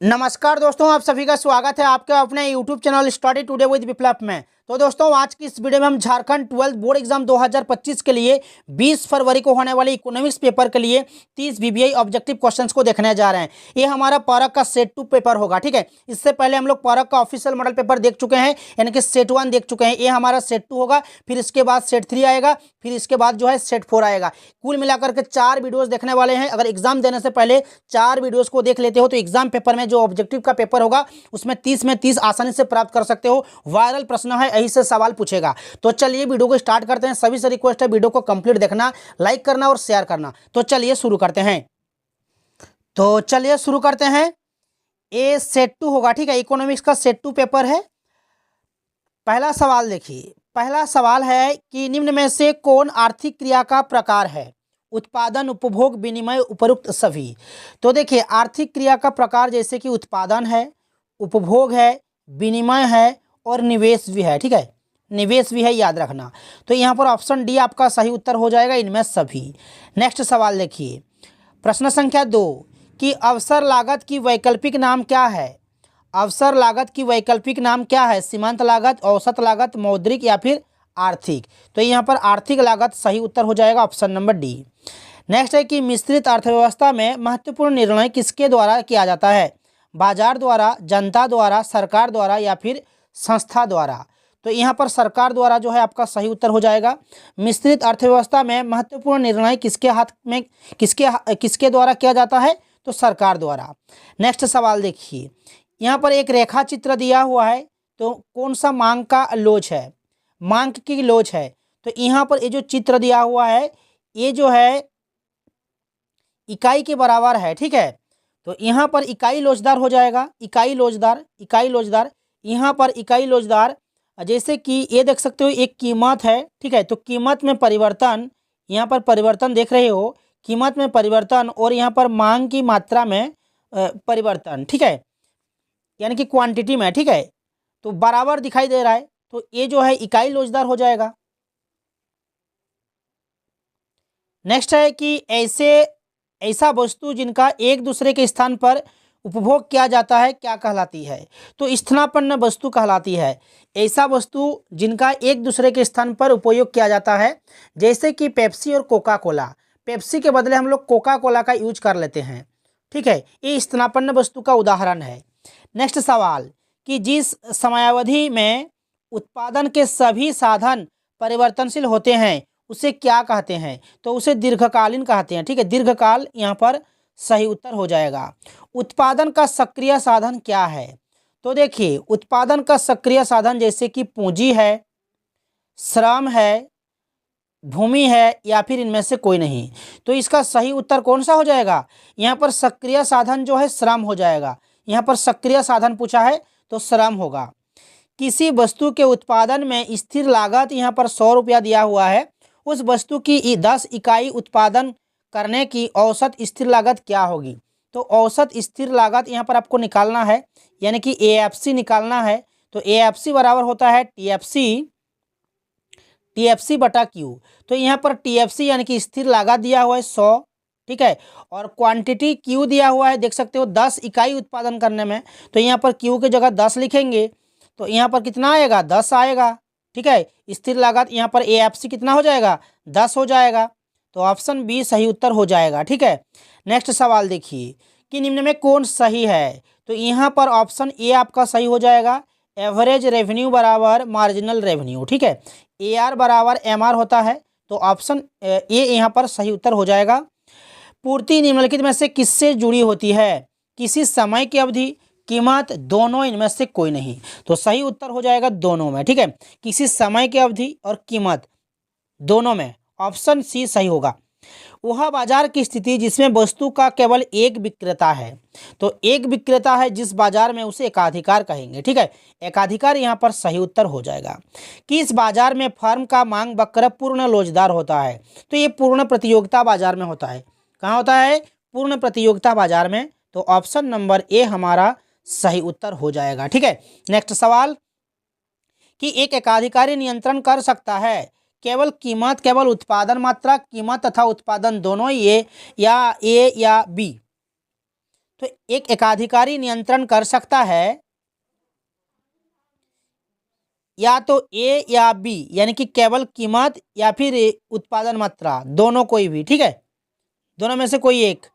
नमस्कार दोस्तों, आप सभी का स्वागत है आपके अपने YouTube channel study today with Viplav में। तो दोस्तों, आज की इस वीडियो में हम झारखंड 12th बोर्ड एग्जाम 2025 के लिए 20 फरवरी को होने वाले इकोनॉमिक्स पेपर के लिए 30 वीवीआई ऑब्जेक्टिव क्वेश्चंस को देखने जा रहे हैं। ये हमारा परक का सेट 2 पेपर होगा, ठीक है। इससे पहले हम लोग परक का ऑफिशियल मॉडल पेपर देख चुके हैं, यानी कि सेट 1 देख चुके हैं। ये हमारा सेट 2 होगा, फिर इसके बाद सेट 3 आएगा, फिर इसके बाद जो है सेट 4 आएगा। कुल मिलाकर के 4 वीडियोस देखने वाले हैं। अगर एग्जाम देने से पहले 4 वीडियोस को देख लेते हो तो एग्जाम पेपर में जो ऑब्जेक्टिव का पेपर होगा उसमें 30 में 30 आसानी से प्राप्त कर सकते हो। वायरल प्रश्न है, यही से सवाल पूछेगा। तो चलिए वीडियो को स्टार्ट करते हैं। सभी से रिक्वेस्ट है वीडियो को कंप्लीट देखना, लाइक करना और शेयर करना। तो चलिए शुरू करते हैं। ये सेट 2 होगा, ठीक है। इकोनॉमिक्स का सेट 2 पेपर है। पहला सवाल देखिए। पहला सवाल है कि निम्न में से कौन आर्थिक क्रिया का प्रकार है? उत्पादन, उपभोग, विनिमय, उपरोक्त सभी। तो देखिए, आर्थिक क्रिया का प्रकार जैसे कि उत्पादन है, उपभोग है, विनिमय है और निवेश भी है, ठीक है। निवेश भी है, याद रखना। तो यहाँ पर ऑप्शन डी आपका सही उत्तर हो जाएगा, इनमें सभी। नेक्स्ट सवाल देखिए, प्रश्न संख्या 2 कि अवसर लागत की वैकल्पिक नाम क्या है? अवसर लागत की वैकल्पिक नाम क्या है? सीमांत लागत, औसत लागत, मौद्रिक या फिर आर्थिक। तो यहाँ पर आर्थिक लागत सही उत्तर हो जाएगा, ऑप्शन नंबर डी। नेक्स्ट है कि मिश्रित अर्थव्यवस्था में महत्वपूर्ण निर्णय किसके द्वारा किया जाता है? बाजार द्वारा, जनता द्वारा, सरकार द्वारा या फिर संस्था द्वारा। तो यहाँ पर सरकार द्वारा जो है आपका सही उत्तर हो जाएगा। मिश्रित अर्थव्यवस्था में महत्वपूर्ण निर्णय किसके हाथ में, किसके द्वारा किया जाता है? तो सरकार द्वारा। नेक्स्ट सवाल देखिए, यहाँ पर एक रेखा चित्र दिया हुआ है, तो कौन सा मांग का लोच है? मांग की लोच है। तो यहाँ पर ये जो चित्र दिया हुआ है ये जो है इकाई के बराबर है, ठीक है। तो यहाँ पर इकाई लोचदार हो जाएगा, इकाई लोचदार। यहाँ पर इकाई लोचदार जैसे कि ये देख सकते हो, एक कीमत है, ठीक है। तो कीमत में परिवर्तन, यहाँ पर परिवर्तन देख रहे हो, कीमत में परिवर्तन और यहाँ पर मांग की मात्रा में परिवर्तन, ठीक है, यानी कि क्वांटिटी में, ठीक है। तो बराबर दिखाई दे रहा है, तो ये जो है इकाई लोचदार हो जाएगा। नेक्स्ट है कि ऐसा वस्तु जिनका एक दूसरे के स्थान पर उपभोग किया जाता है क्या कहलाती है? तो स्थानापन्न वस्तु कहलाती है। ऐसा वस्तु जिनका एक दूसरे के स्थान पर उपयोग किया जाता है, जैसे कि पेप्सी और कोका कोला। पेप्सी के बदले हम लोग कोका कोला का यूज कर लेते हैं, ठीक है। ये स्थानापन्न वस्तु का उदाहरण है। नेक्स्ट सवाल कि जिस समयावधि में उत्पादन के सभी साधन परिवर्तनशील होते हैं उसे क्या कहते हैं? तो उसे दीर्घकालीन कहते हैं, ठीक है। दीर्घकाल यहाँ पर सही उत्तर हो जाएगा। उत्पादन का सक्रिय साधन क्या है? तो देखिए, उत्पादन का सक्रिय साधन जैसे कि पूंजी है, श्रम है, भूमि है या फिर इनमें से कोई नहीं। तो इसका सही उत्तर कौन सा हो जाएगा? यहाँ पर सक्रिय साधन जो है श्रम हो जाएगा। यहाँ पर सक्रिय साधन पूछा है तो श्रम होगा। किसी वस्तु के उत्पादन में स्थिर लागत यहाँ पर 100 रुपया दिया हुआ है, उस वस्तु की 10 इकाई उत्पादन करने की औसत स्थिर लागत क्या होगी? तो औसत स्थिर लागत यहाँ पर आपको निकालना है, यानी कि AFC निकालना है। तो AFC बराबर होता है TFC बटा Q। तो यहाँ पर TFC यानी कि स्थिर लागत दिया हुआ है 100, ठीक है, और क्वांटिटी Q दिया हुआ है, देख सकते हो 10 इकाई उत्पादन करने में। तो यहाँ पर Q की जगह 10 लिखेंगे, तो यहाँ पर कितना आएगा? 10 आएगा, ठीक है। स्थिर लागत यहाँ पर AFC कितना हो जाएगा? 10 हो जाएगा। तो ऑप्शन बी सही उत्तर हो जाएगा, ठीक है। नेक्स्ट सवाल देखिए कि निम्न में कौन सही है? तो यहाँ पर ऑप्शन ए आपका सही हो जाएगा। एवरेज रेवेन्यू बराबर मार्जिनल रेवेन्यू, ठीक है। AR बराबर MR होता है, तो ऑप्शन ए यहाँ पर सही उत्तर हो जाएगा। पूर्ति निम्नलिखित में से किससे जुड़ी होती है? किसी समय की अवधि, कीमत, दोनों, इनमें से कोई नहीं। तो सही उत्तर हो जाएगा दोनों में, ठीक है। किसी समय की अवधि और कीमत दोनों में, ऑप्शन सी सही होगा। वह बाजार की स्थिति जिसमें वस्तु का केवल एक विक्रेता है। तो एक विक्रेता है जिस बाजार में, उसे एकाधिकार कहेंगे, ठीक है। एकाधिकार यहाँ पर सही उत्तर हो जाएगा। कि इस बाजार में फर्म का मांग वक्र पूर्ण लोचदार होता है। तो ये पूर्ण प्रतियोगिता बाजार में होता है। कहाँ होता है? पूर्ण प्रतियोगिता बाजार में। तो ऑप्शन नंबर ए हमारा सही उत्तर हो जाएगा, ठीक है। नेक्स्ट सवाल कि एक एकाधिकारी नियंत्रण कर सकता है केवल कीमत, केवल उत्पादन मात्रा, कीमत तथा उत्पादन दोनों, ये या ए या बी। तो एक एकाधिकारी नियंत्रण कर सकता है या तो ए या बी, यानी कि केवल कीमत या फिर उत्पादन मात्रा, दोनों कोई भी, ठीक है, दोनों में से कोई एक।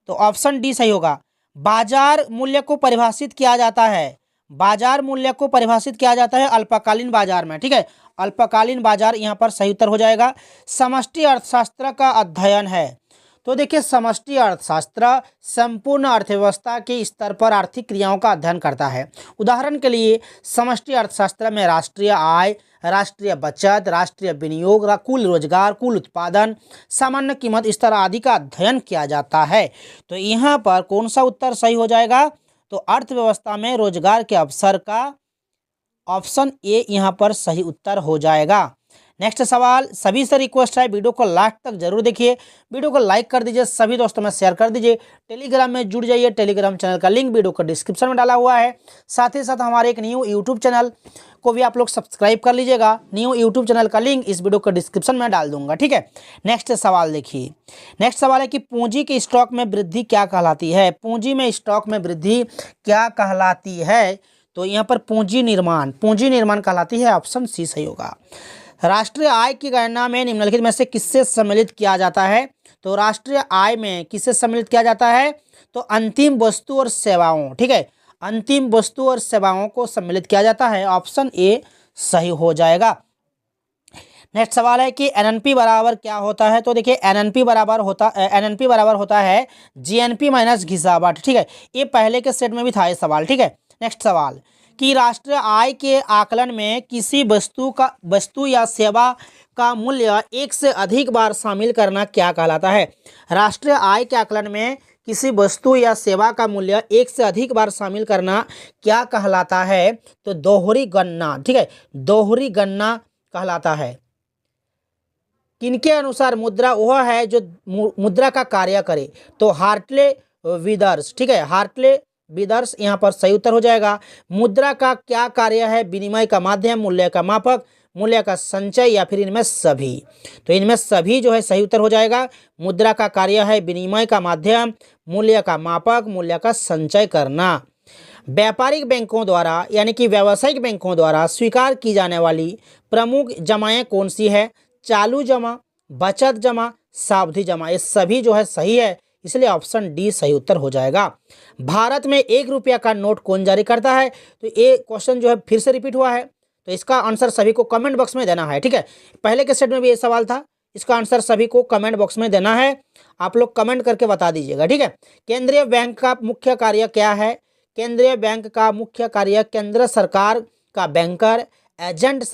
तो ऑप्शन डी सही होगा। बाजार मूल्य को परिभाषित किया जाता है, बाजार मूल्य को परिभाषित किया जाता है अल्पकालीन बाजार में, ठीक है, अल्पकालीन बाजार यहाँ पर सही उत्तर हो जाएगा। समष्टि अर्थशास्त्र का अध्ययन है, तो देखिए समष्टि अर्थशास्त्र संपूर्ण अर्थव्यवस्था के स्तर पर आर्थिक क्रियाओं का अध्ययन करता है। उदाहरण के लिए समष्टि अर्थशास्त्र में राष्ट्रीय आय, राष्ट्रीय बचत, राष्ट्रीय विनियोग, कुल रोजगार, कुल उत्पादन, सामान्य कीमत स्तर आदि का अध्ययन किया जाता है। तो यहाँ पर कौन सा उत्तर सही हो जाएगा? तो अर्थव्यवस्था में रोजगार के अवसर का ऑप्शन ए यहाँ पर सही उत्तर हो जाएगा। नेक्स्ट सवाल, सभी से रिक्वेस्ट है वीडियो को लास्ट तक जरूर देखिए, वीडियो को लाइक कर दीजिए, सभी दोस्तों में शेयर कर दीजिए, टेलीग्राम में जुड़ जाइए, टेलीग्राम चैनल का लिंक वीडियो को डिस्क्रिप्शन में डाला हुआ है। साथ ही साथ हमारे एक न्यू यूट्यूब चैनल को भी आप लोग सब्सक्राइब कर लीजिएगा, न्यू यूट्यूब चैनल का लिंक इस वीडियो को डिस्क्रिप्शन में डाल दूंगा, ठीक है। नेक्स्ट सवाल देखिए, नेक्स्ट सवाल है कि पूंजी के स्टॉक में वृद्धि क्या कहलाती है? पूंजी में स्टॉक में वृद्धि क्या कहलाती है? तो यहाँ पर पूंजी निर्माण कहलाती है, ऑप्शन सी सही होगा। राष्ट्रीय आय की गणना में निम्नलिखित में से किससे सम्मिलित किया जाता है? तो राष्ट्रीय आय में किससे सम्मिलित किया जाता है? तो अंतिम वस्तु और सेवाओं, ठीक है, अंतिम वस्तु और सेवाओं को सम्मिलित किया जाता है, ऑप्शन ए सही हो जाएगा। नेक्स्ट सवाल है कि एनएनपी बराबर क्या होता है? तो देखिए एनएनपी बराबर होता है जीएनपी माइनस घिसावट, ठीक है, ये पहले के सेट में भी था ये सवाल, ठीक है। नेक्स्ट सवाल कि राष्ट्रीय आय के आकलन में किसी वस्तु या सेवा का मूल्य एक से अधिक बार शामिल करना क्या कहलाता है? राष्ट्रीय आय के आकलन में किसी वस्तु या सेवा का मूल्य एक से अधिक बार शामिल करना क्या कहलाता है? तो दोहरी गणना, ठीक है, दोहरी गणना कहलाता है। किनके अनुसार मुद्रा वह है जो मुद्रा का कार्य करे? तो हार्टले विदर्स, ठीक है, हार्टले विदर्स यहाँ पर सही उत्तर हो जाएगा। मुद्रा का क्या कार्य है? विनिमय का माध्यम, मूल्य का मापक, मूल्य का संचय या फिर इनमें सभी? तो इनमें सभी जो है सही उत्तर हो जाएगा। मुद्रा का कार्य है विनिमय का माध्यम, मूल्य का मापक, मूल्य का संचय करना। व्यापारिक बैंकों द्वारा यानी कि व्यावसायिक बैंकों द्वारा स्वीकार की जाने वाली प्रमुख जमाएं कौन सी है? चालू जमा, बचत जमा, सावधि जमा, ये सभी जो है सही है, इसलिए ऑप्शन डी सही उत्तर हो जाएगा। भारत में 1 रुपया का नोट कौन जारी करता है? तो ये क्वेश्चन जो है फिर से रिपीट हुआ है, तो इसका आंसर सभी को कमेंट बॉक्स में देना है, ठीक है। पहले के सेट में भी ये सवाल था, इसका आंसर सभी को कमेंट बॉक्स में देना है, आप लोग कमेंट करके बता दीजिएगा, ठीक है। केंद्रीय बैंक का मुख्य कार्य क्या है? केंद्रीय बैंक का मुख्य कार्य केंद्र सरकार का बैंकर, एजेंट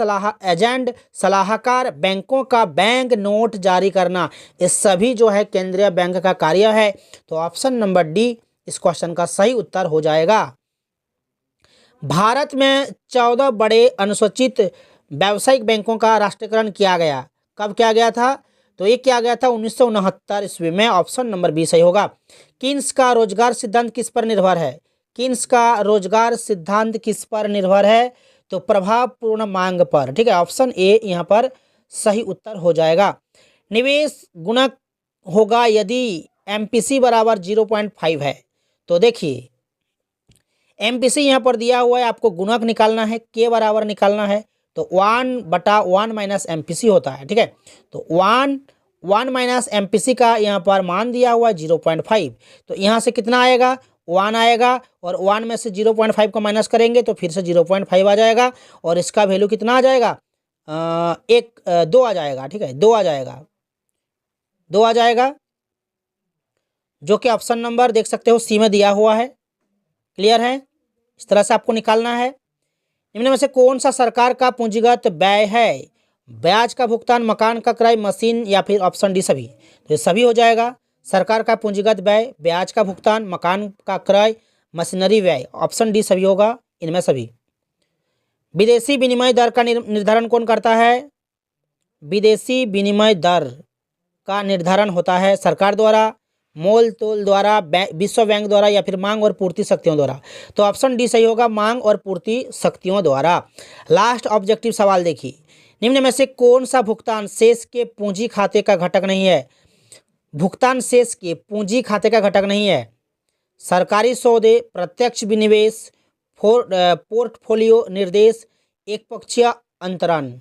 सलाहकार, बैंकों का बैंक नोट जारी करना, ये सभी जो है केंद्रीय बैंक का कार्य है। तो ऑप्शन नंबर डी इस क्वेश्चन का सही उत्तर हो जाएगा। भारत में 14 बड़े अनुसूचित व्यावसायिक बैंकों का राष्ट्रीयकरण किया गया, कब किया गया था? तो ये किया गया था 1969 ईस्वी में, ऑप्शन नंबर बी सही होगा। किन्स का रोजगार सिद्धांत किस पर निर्भर है? किन्स का रोजगार सिद्धांत किस पर निर्भर है? तो प्रभावपूर्ण मांग पर, ठीक है, ऑप्शन ए यहाँ पर सही उत्तर हो जाएगा। निवेश गुणक होगा यदि एमपीसी बराबर 0.5 है। तो देखिए एमपीसी यहाँ पर दिया हुआ है, आपको गुणक निकालना है, के बराबर निकालना है, तो 1/1 माइनस एमपीसी होता है, ठीक है। तो 1 माइनस एमपीसी का यहाँ पर मान दिया हुआ है 0.5, तो यहाँ से कितना आएगा? 1 आएगा, और 1 में से 0.5 को माइनस करेंगे तो फिर से 0.5 आ जाएगा, और इसका वैल्यू कितना आ जाएगा? 2 आ जाएगा, ठीक है, 2 आ जाएगा, जो कि ऑप्शन नंबर देख सकते हो सी में दिया हुआ है। क्लियर है? इस तरह से आपको निकालना है। निम्न में से कौन सा सरकार का पूंजीगत व्यय है? ब्याज का भुगतान, मकान का क्रय, मशीन या फिर ऑप्शन डी सभी? तो ये सभी हो जाएगा। सरकार का पूंजीगत व्यय, ब्याज का भुगतान, मकान का क्रय, मशीनरी व्यय, ऑप्शन डी सभी होगा, इनमें सभी। विदेशी विनिमय दर का निर्धारण कौन करता है? विदेशी विनिमय दर का निर्धारण होता है सरकार द्वारा, मोल तोल द्वारा, विश्व बैंक द्वारा या फिर मांग और पूर्ति शक्तियों द्वारा। तो ऑप्शन डी सही होगा, मांग और पूर्ति शक्तियों द्वारा। लास्ट ऑब्जेक्टिव सवाल देखिए, निम्न में से कौन सा भुगतान शेष के पूंजी खाते का घटक नहीं है? भुगतान शेष के पूंजी खाते का घटक नहीं है। सरकारी सौदे, प्रत्यक्ष विनिवेश, पोर्टफोलियो निर्देश, एक पक्षीय अंतरण।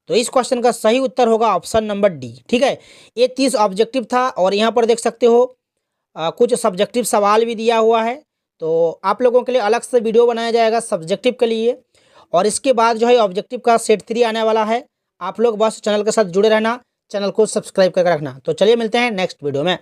तो इस क्वेश्चन का सही उत्तर होगा ऑप्शन नंबर डी। ठीक है, ये 30 ऑब्जेक्टिव था और यहाँ पर देख सकते हो कुछ सब्जेक्टिव सवाल भी दिया हुआ है। तो आप लोगों के लिए अलग से वीडियो बनाया जाएगा सब्जेक्टिव के लिए, और इसके बाद जो है ऑब्जेक्टिव का सेट 3 आने वाला है। आप लोग बस चैनल के साथ जुड़े रहना, चैनल को सब्सक्राइब करके रखना। तो चलिए मिलते हैं नेक्स्ट वीडियो में।